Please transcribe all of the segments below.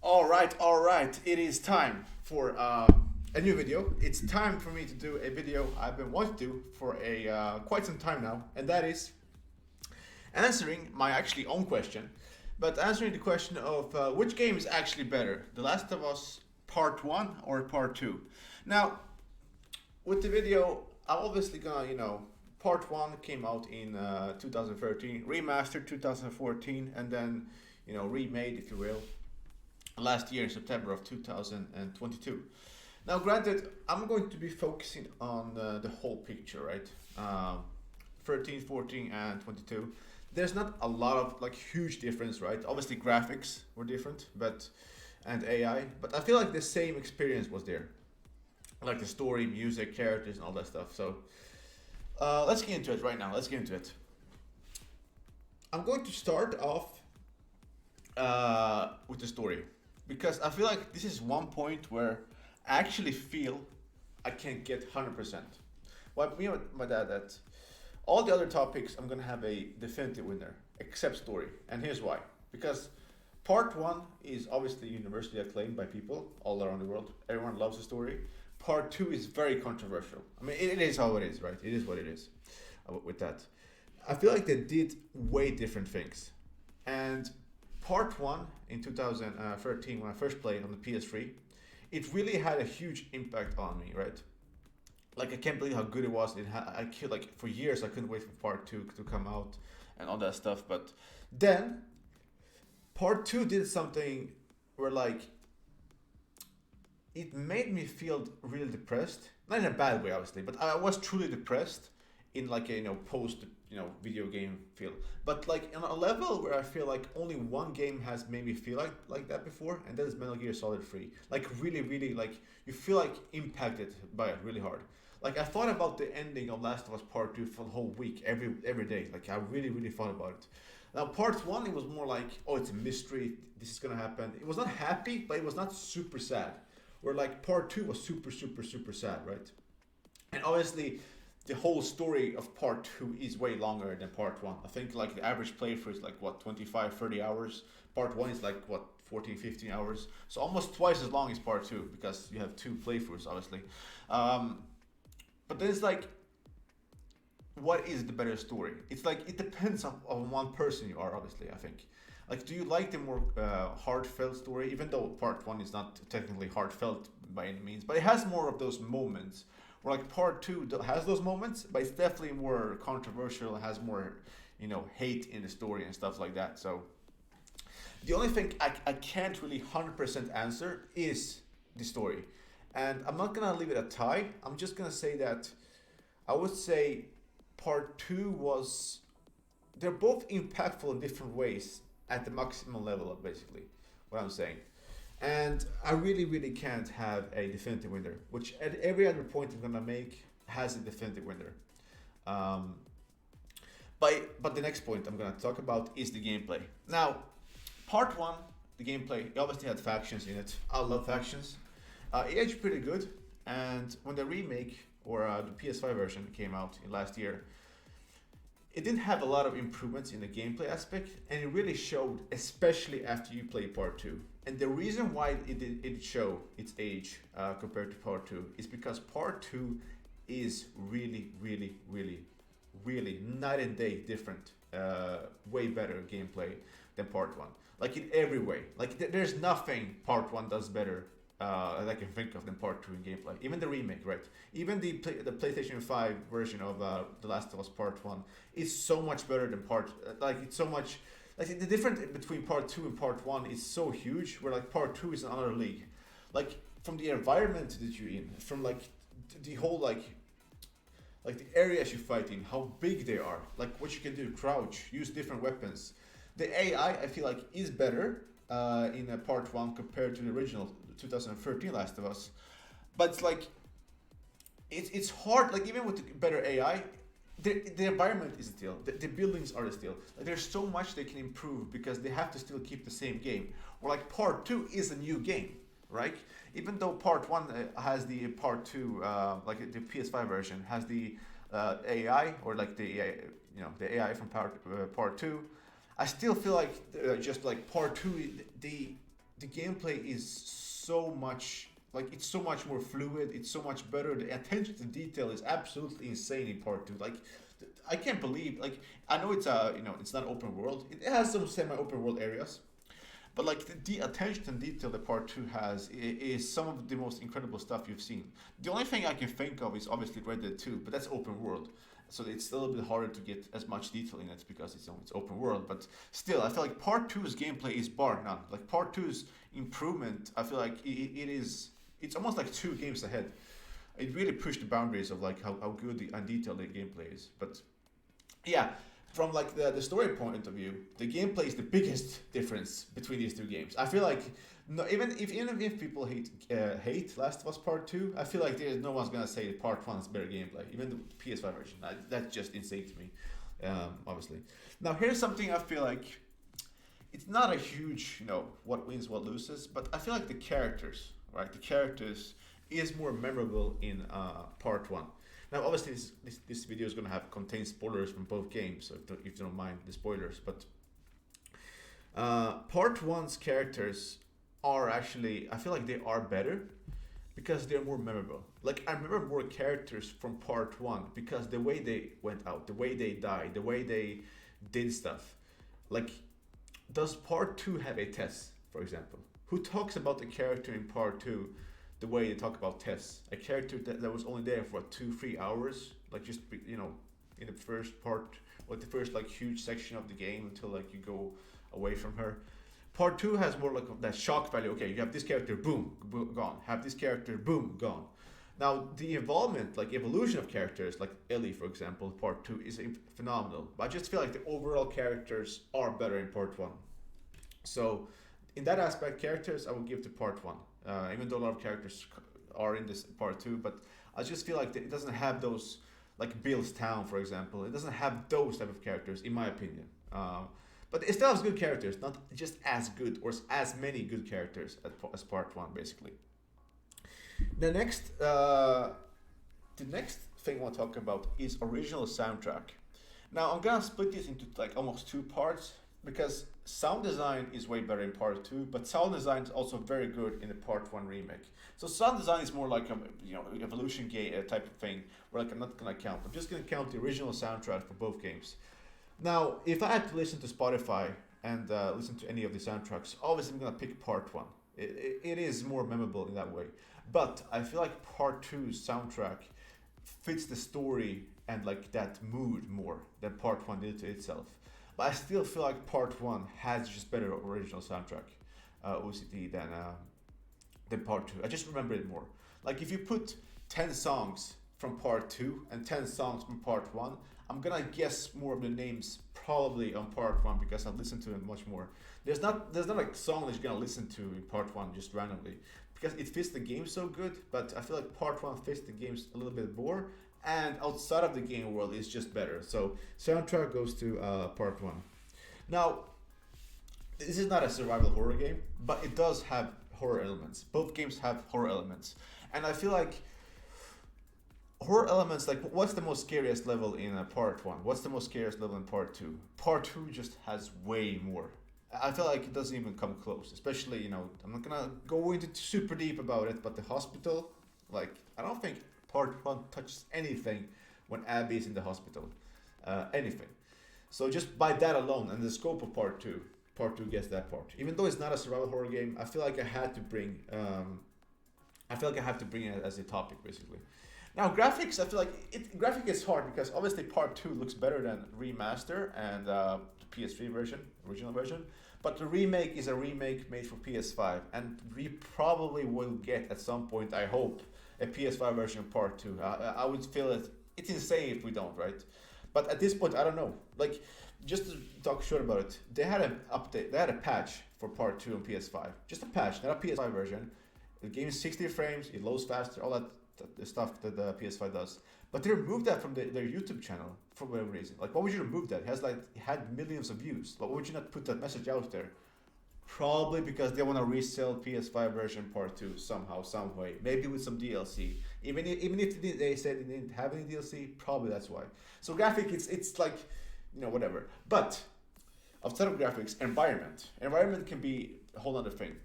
All right. It is time for a new video. It's time for me to do a video I've been wanting to do for a quite some time now, and that is answering my actually own question, but answering the question of which game is actually better, The Last of Us Part One or Part Two. Now, with the video, I'm obviously gonna, Part One came out in 2013, remastered 2014, and then, remade, if you will, last year in September of 2022. Now, granted, I'm going to be focusing on the whole picture, right? 13, 14, and 22. There's not a lot of like huge difference, right? Obviously, graphics were different, but and AI, but I feel like the same experience was there, like the story, music, characters, and all that stuff. So let's get into it right now. Let's get into it. I'm going to start off with the story because I feel like this is one point where I actually feel I can't get 100%. Well, me and my dad that all the other topics I'm gonna have a definitive winner except story, and here's why. Because part one is obviously universally acclaimed by people all around the world. Everyone loves the story. Part two is very controversial. I mean, it is how it is, right? It is what it is. With that, I feel like they did way different things, and part one in 2013 when I first played on the PS3, it really had a huge impact on me, right? Like I can't believe how good it was. I killed like for years. I couldn't wait for part two to come out and all that stuff. But then part two did something where like it made me feel really depressed. Not in a bad way, obviously, but I was truly depressed in like a post video game feel. But like on a level where I feel like only one game has made me feel like that before, and that is Metal Gear Solid 3. Like really, really like you feel like impacted by it really hard. Like I thought about the ending of Last of Us Part 2 for the whole week, every day. Like I really, really thought about it. Now part one, it was more like, oh, it's a mystery. This is gonna happen. It was not happy, but it was not super sad. Where like part two was super, super, super sad, right? And obviously, the whole story of part two is way longer than part one. I think like the average playthrough is like what 25, 30 hours. Part one is like what 14, 15 hours. So almost twice as long as part two because you have two playthroughs, obviously. But then it's like, what is the better story? It's like it depends on one person you are, obviously. I think. Like, do you like the more heartfelt story? Even though part one is not technically heartfelt by any means, but it has more of those moments. Where like part two has those moments, but it's definitely more controversial. It has more, hate in the story and stuff like that. So the only thing I can't really 100% answer is the story, and I'm not gonna leave it a tie. I'm just gonna say that I would say part two was. They're both impactful in different ways at the maximum level of basically what I'm saying. And I really, really can't have a definitive winner, which at every other point I'm gonna make has a definitive winner. Um, but the next point I'm gonna talk about is the gameplay. Now, part one, the gameplay, it obviously had factions in it. I love factions. It aged pretty good, and when the remake or the PS5 version came out in last year, it didn't have a lot of improvements in the gameplay aspect, and it really showed, especially after you play part two. And the reason why it show its age compared to part two is because part two is really, really, really, really night and day different, way better gameplay than part one. Like in every way, like there's nothing part one does better that I can think of than part two in gameplay. Even the remake, right? Even the PlayStation 5 version of The Last of Us Part 1 is so much better than it's so much. Like the difference between part two and part one is so huge. Where like part two is another league. Like from the environment that you're in, from like the whole like the areas you fight in, how big they are, like what you can do, crouch, use different weapons. The AI I feel like is better in part one compared to the original 2013 Last of Us, but it's like it's hard. Like even with the better AI, the environment is still the buildings are still like, there's so much they can improve because they have to still keep the same game. Or like part two is a new game, right? Even though part one has the part two, like the PS5 version has the AI or like the the AI from part two. I still feel like just like part two, the the gameplay is so much like it's so much more fluid. It's so much better. The attention to detail is absolutely insane in part two. Like I can't believe like I know it's it's not open world. It has some semi open world areas, but like the attention and detail that part two has is some of the most incredible stuff you've seen. The only thing I can think of is obviously Red Dead 2, but that's open world. So it's a little bit harder to get as much detail in it because it's open world. But still, I feel like part two's gameplay is bar none. Like part two's improvement, I feel like it's almost like two games ahead. It really pushed the boundaries of like how good and detailed the gameplay is. But yeah, from like the story point of view, the gameplay is the biggest difference between these two games. I feel like no, even if people hate Last of Us Part Two, I feel like there's no one's gonna say that Part One is better gameplay. Even the PS5 version, that's just insane to me. Obviously, now here's something I feel like it's not a huge what wins what loses, but I feel like the characters, right? The characters is more memorable in Part One. Now, obviously, this video is going to contain spoilers from both games, so if you don't mind the spoilers. But Part One's characters are actually, I feel like they are better because they're more memorable. Like I remember more characters from Part One because the way they went out, the way they died, the way they did stuff. Like, does Part Two have a Tess, for example? Who talks about the character in Part Two? The way they talk about Tess, a character that was only there for 2-3 hours, like just in the first part or the first like huge section of the game until like you go away from her. Part two has more like that shock value. Okay, you have this character, boom, gone. Have this character, boom, gone. Now the involvement, like evolution of characters, like Ellie, for example, part two is phenomenal. But I just feel like the overall characters are better in part one. So in that aspect, characters I will give to part one. Even though a lot of characters are in this part two, but I just feel like it doesn't have those, like Bill's Town, for example. It doesn't have those type of characters, in my opinion. But it still has good characters, not just as good or as many good characters as part one, basically. The next thing I want to talk about is original soundtrack. Now I'm gonna split this into like almost two parts because sound design is way better in part two, but sound design is also very good in the part one remake. So sound design is more like a evolution game type of thing, where like I'm not gonna count. I'm just gonna count the original soundtrack for both games. Now, if I had to listen to Spotify and listen to any of the soundtracks, obviously I'm gonna pick part one. It is more memorable in that way, but I feel like part two's soundtrack fits the story and like that mood more than part one did to itself. But I still feel like part one has just better original soundtrack OCT than part two. I just remember it more. Like if you put 10 songs from part two and 10 songs from part one, I'm gonna guess more of the names probably on part one because I've listened to them much more. There's not like a song that you're gonna listen to in part one just randomly because it fits the game so good. But I feel like part one fits the games a little bit more, and outside of the game world is just better. So soundtrack goes to part one. Now, this is not a survival horror game, but it does have horror elements. Both games have horror elements, and I feel like horror elements, like what's the most scariest level in part one? What's the most scariest level in part two? Part two just has way more. I feel like it doesn't even come close, especially, I'm not gonna go into super deep about it, but the hospital, like, I don't think part one touches anything when Abby is in the hospital. Anything. So just by that alone and the scope of part two gets that part. Even though it's not a survival horror game, I feel like I had to bring it as a topic, basically. Now graphics, I feel like graphic is hard because obviously part two looks better than remaster and the PS3 version, original version. But the remake is a remake made for PS5, and we probably will get at some point, I hope, a PS5 version of part two. I would feel it's insane if we don't, right? But at this point, I don't know. Like, just to talk short about it, they had an update, they had a patch for part two on PS5. Just a patch, not a PS5 version. The game is 60 frames, it loads faster, all that the stuff that the PS5 does. But they removed that from their YouTube channel for whatever reason. Like, why would you remove that? It had millions of views. Why would you not put that message out there? Probably because they want to resell PS5 version part 2 somehow, some way. Maybe with some DLC. Even if they said they didn't have any DLC, probably that's why. So graphic, it's like, whatever. But outside of graphics, environment can be a whole other thing.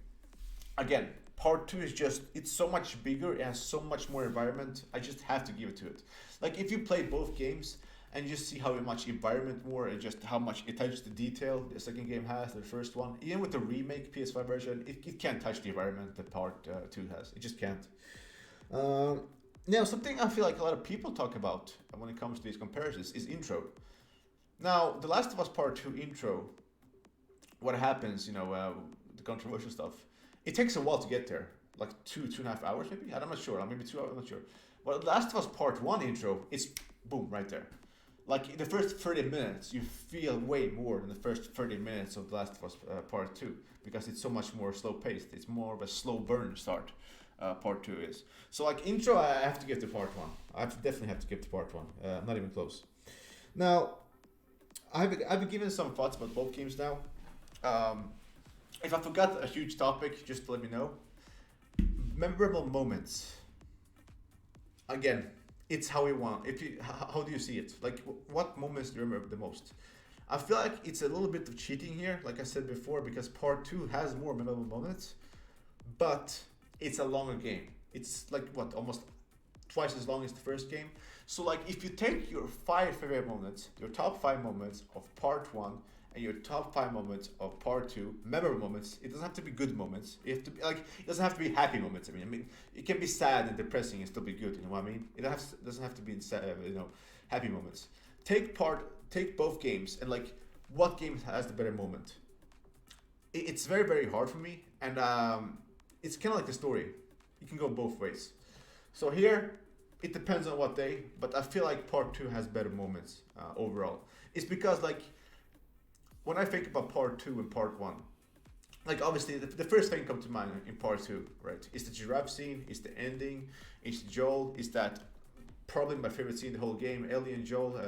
again, part two is just it's so much bigger, it has so much more environment. I just have to give it to it. Like if you play both games and you just see how much environment more and just how much attention to detail the second game has, the first one. Even with the remake PS5 version, it can't touch the environment that part two has. It just can't. Now, something I feel like a lot of people talk about when it comes to these comparisons is intro. Now, The Last of Us Part 2 intro, what happens, the controversial stuff, it takes a while to get there. Like 2.5 hours maybe? I'm not sure. Maybe 2 hours, I'm not sure. But The Last of Us Part 1 intro, it's boom, right there. Like in the first 30 minutes, you feel way more than the first 30 minutes of The Last of Us Part 2 because it's so much more slow paced. It's more of a slow burn start. Part 2 is. So like intro, I have to give to part 1. Definitely have to give to part 1. Not even close. Now, I've been given some thoughts about both games now. If I forgot a huge topic, just let me know. Memorable moments. Again, it's how we want. How do you see it? Like, what moments do you remember the most? I feel like it's a little bit of cheating here, like I said before, because part 2 has more memorable moments, but it's a longer game. It's like what, almost twice as long as the first game. So like if you take your 5 favorite moments, your top 5 moments of part 1 and your top 5 moments of part 2, memorable moments, it doesn't have to be good moments. It have to be like, it doesn't have to be happy moments. I mean it can be sad and depressing and still be good, you know what I mean? Doesn't have to be sad, happy moments. Take both games and like what game has the better moment? It's very, very hard for me, and it's kind of like the story. You can go both ways. So here, it depends on what day, but I feel like part 2 has better moments overall. It's because like, when I think about part 2 and part 1, like obviously the first thing comes to mind in part 2, right? Is the giraffe scene, is the ending, is Joel, is that probably my favorite scene in the whole game, Ellie and Joel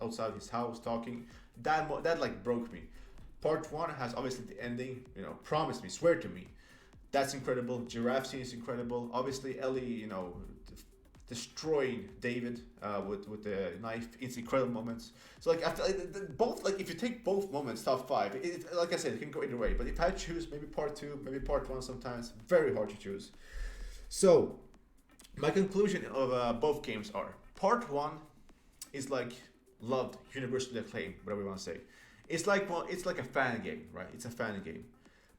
outside his house talking. That like broke me. Part 1 has obviously the ending, promise me, swear to me. That's incredible. Giraffe scene is incredible. Obviously, Ellie, destroying David with the knife. It's incredible moments. So like after both, like if you take both moments, top 5, like I said, it can go either way. But if I choose, maybe part 2, maybe part 1, sometimes very hard to choose. So my conclusion of both games are: part 1 is like loved, universally acclaimed, whatever you want to say. It's like a fan game, right? It's a fan game.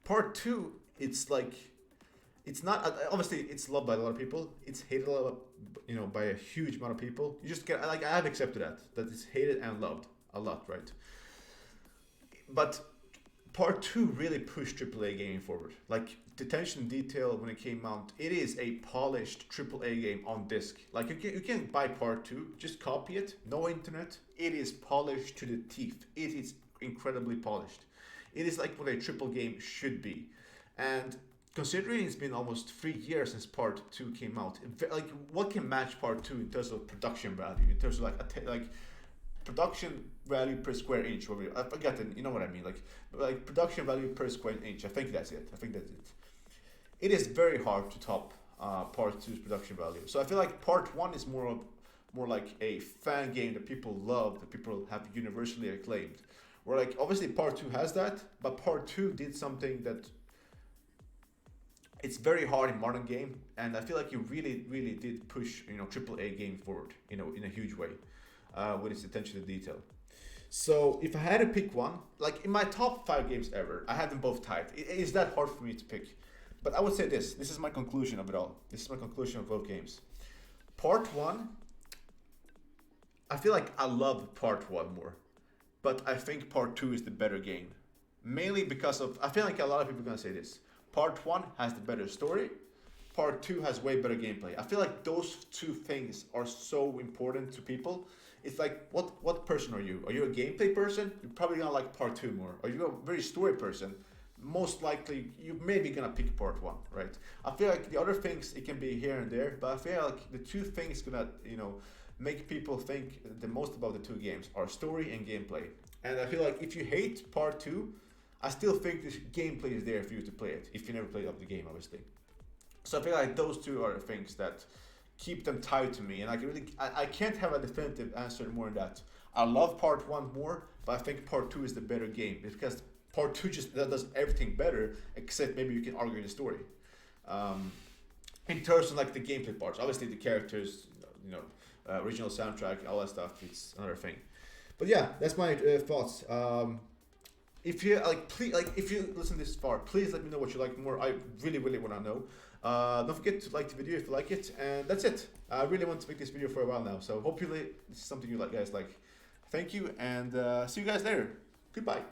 Part 2, it's like, it's not, obviously it's loved by a lot of people. It's hated a lot, by a huge amount of people. You just get, like, I have accepted that it's hated and loved a lot, right? But part 2 really pushed AAA gaming forward. Like the attention detail when it came out, it is a polished AAA game on disc. Like you can buy part 2, just copy it, no internet. It is polished to the teeth. It is incredibly polished. It is like what a triple game should be. And considering it's been almost 3 years since part 2 came out, like what can match part 2 in terms of production value, in terms of like production value per square inch? I forget it, you know what I mean? Like production value per square inch. I think that's it. It is very hard to top part 2's production value. So I feel like part 1 is more like a fan game that people love, that people have universally acclaimed. Where like obviously part 2 has that, but part 2 did something that it's very hard in modern game, and I feel like you really, really did push AAA game forward, in a huge way, with its attention to detail. So if I had to pick one, like in my top 5 games ever, I have them both tied. It is that hard for me to pick, but I would say this. This is my conclusion of it all. This is my conclusion of both games. Part 1, I feel like I love part 1 more, but I think part 2 is the better game, mainly because of, I feel like a lot of people are gonna say this. Part 1 has the better story. Part 2 has way better gameplay. I feel like those two things are so important to people. It's like, what person are you? Are you a gameplay person? You're probably gonna like part 2 more. Are you a very story person? Most likely, you maybe gonna pick part 1, right? I feel like the other things, it can be here and there, but I feel like the two things gonna, make people think the most about the two games are story and gameplay. And I feel like if you hate part 2, I still think this gameplay is there for you to play it, if you never played up the game, obviously. So I feel like those two are the things that keep them tied to me, and I can't have a definitive answer more than that. I love part 1 more, but I think part 2 is the better game, because part 2 just that does everything better, except maybe you can argue the story. In terms of like the gameplay parts, obviously the characters, original soundtrack, all that stuff, it's another thing. But yeah, that's my thoughts. If you please, if you listen this far, please let me know what you like more. I really, really want to know. Don't forget to like the video if you like it, and that's it. I really want to make this video for a while now, so hopefully this is something you guys like. Thank you, and see you guys later. Goodbye.